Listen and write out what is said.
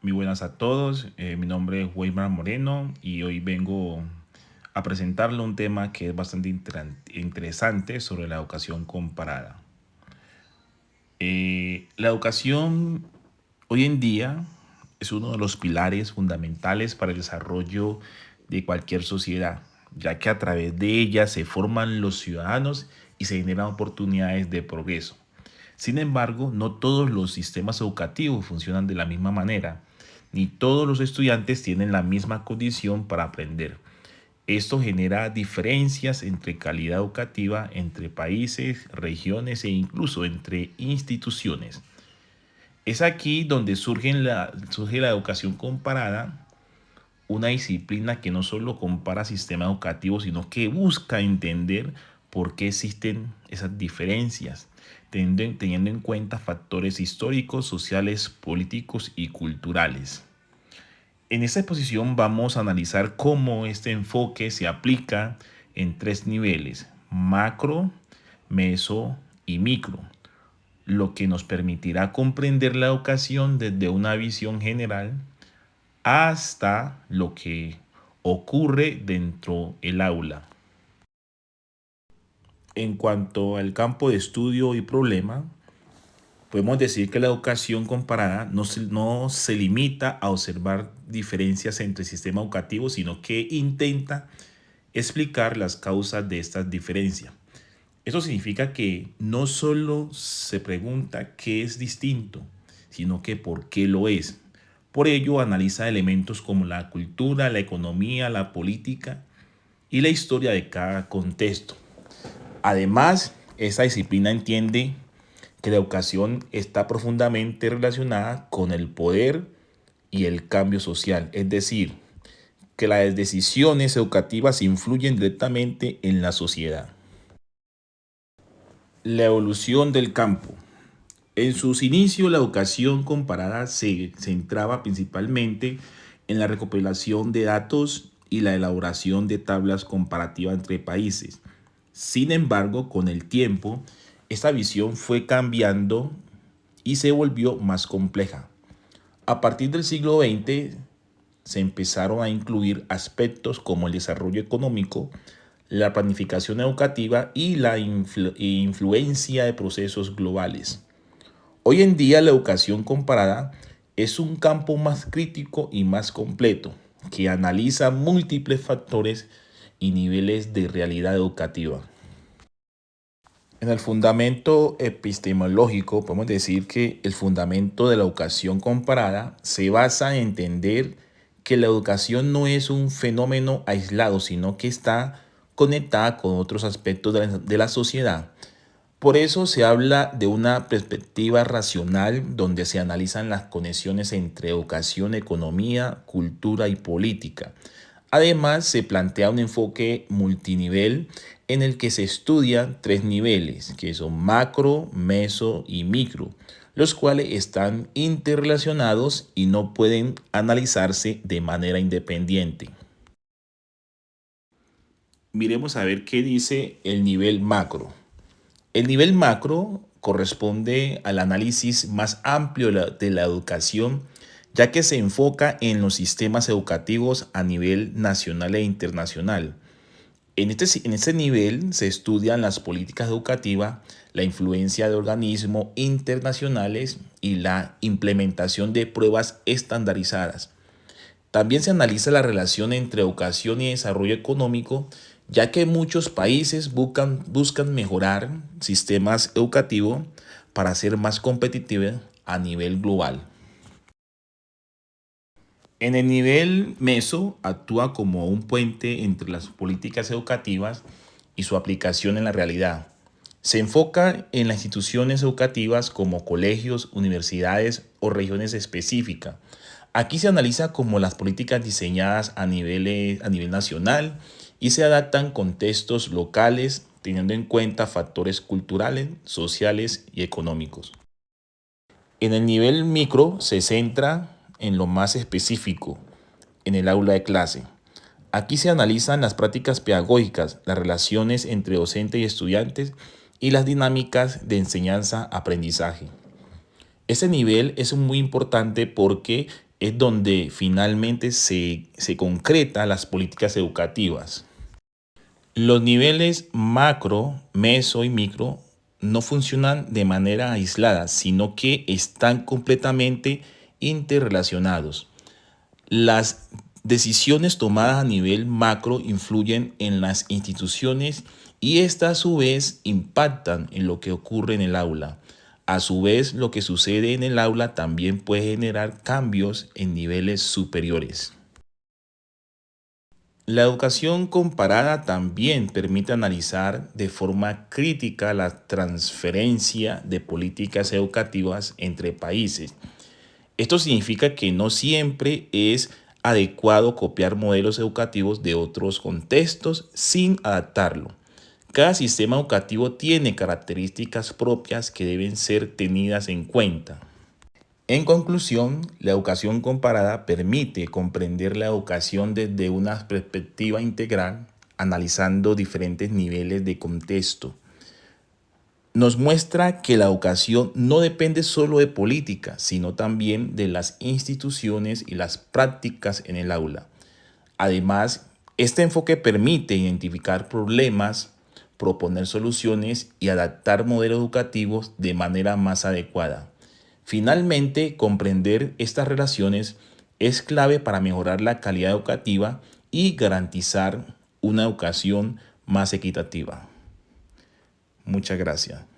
Muy buenas a todos, mi nombre es Weimar Moreno y hoy vengo a presentarle un tema que es bastante interesante sobre la educación comparada. La educación hoy en día es uno de los pilares fundamentales para el desarrollo de cualquier sociedad, ya que a través de ella se forman los ciudadanos y se generan oportunidades de progreso. Sin embargo, no todos los sistemas educativos funcionan de la misma manera, ni todos los estudiantes tienen la misma condición para aprender. Esto genera diferencias entre calidad educativa entre países, regiones e incluso entre instituciones. Es aquí donde surge la educación comparada, una disciplina que no solo compara sistemas educativos, sino que busca entender por qué existen esas diferencias, teniendo en cuenta factores históricos, sociales, políticos y culturales. En esta exposición vamos a analizar cómo este enfoque se aplica en tres niveles: macro, meso y micro, lo que nos permitirá comprender la educación desde una visión general hasta lo que ocurre dentro del aula. En cuanto al campo de estudio y problema, podemos decir que la educación comparada no se limita a observar diferencias entre sistemas educativos, sino que intenta explicar las causas de estas diferencias. Eso significa que no solo se pregunta qué es distinto, sino que por qué lo es. Por ello analiza elementos como la cultura, la economía, la política y la historia de cada contexto. Además, esta disciplina entiende que la educación está profundamente relacionada con el poder y el cambio social, es decir, que las decisiones educativas influyen directamente en la sociedad. La evolución del campo. En sus inicios, la educación comparada se centraba principalmente en la recopilación de datos y la elaboración de tablas comparativas entre países. Sin embargo, con el tiempo, esta visión fue cambiando y se volvió más compleja. A partir del siglo XX se empezaron a incluir aspectos como el desarrollo económico, la planificación educativa y la influencia de procesos globales. Hoy en día la educación comparada es un campo más crítico y más completo, que analiza múltiples factores y niveles de realidad educativa. En el fundamento epistemológico podemos decir que el fundamento de la educación comparada se basa en entender que la educación no es un fenómeno aislado, sino que está conectada con otros aspectos de la sociedad. Por eso se habla de una perspectiva racional donde se analizan las conexiones entre educación, economía, cultura y política. Además, se plantea un enfoque multinivel en el que se estudian tres niveles, que son macro, meso y micro, los cuales están interrelacionados y no pueden analizarse de manera independiente. Miremos a ver qué dice el nivel macro. El nivel macro corresponde al análisis más amplio de la educación, ya que se enfoca en los sistemas educativos a nivel nacional e internacional. En este nivel se estudian las políticas educativas, la influencia de organismos internacionales y la implementación de pruebas estandarizadas. También se analiza la relación entre educación y desarrollo económico, ya que muchos países buscan mejorar sistemas educativos para ser más competitivos a nivel global. En el nivel meso actúa como un puente entre las políticas educativas y su aplicación en la realidad. Se enfoca en las instituciones educativas como colegios, universidades o regiones específicas. Aquí se analiza cómo las políticas diseñadas a nivel nacional y se adaptan a contextos locales, teniendo en cuenta factores culturales, sociales y económicos. En el nivel micro se centra en lo más específico, en el aula de clase. Aquí se analizan las prácticas pedagógicas, las relaciones entre docente y estudiantes y las dinámicas de enseñanza-aprendizaje. Ese nivel es muy importante porque es donde finalmente se concretan las políticas educativas. Los niveles macro, meso y micro no funcionan de manera aislada, sino que están completamente interrelacionados. Las decisiones tomadas a nivel macro influyen en las instituciones y estas a su vez impactan en lo que ocurre en el aula. A su vez, lo que sucede en el aula también puede generar cambios en niveles superiores. La educación comparada también permite analizar de forma crítica la transferencia de políticas educativas entre países. Esto significa que no siempre es adecuado copiar modelos educativos de otros contextos sin adaptarlo. Cada sistema educativo tiene características propias que deben ser tenidas en cuenta. En conclusión, la educación comparada permite comprender la educación desde una perspectiva integral, analizando diferentes niveles de contexto. Nos muestra que la educación no depende solo de política, sino también de las instituciones y las prácticas en el aula. Además, este enfoque permite identificar problemas, proponer soluciones y adaptar modelos educativos de manera más adecuada. Finalmente, comprender estas relaciones es clave para mejorar la calidad educativa y garantizar una educación más equitativa. Muchas gracias.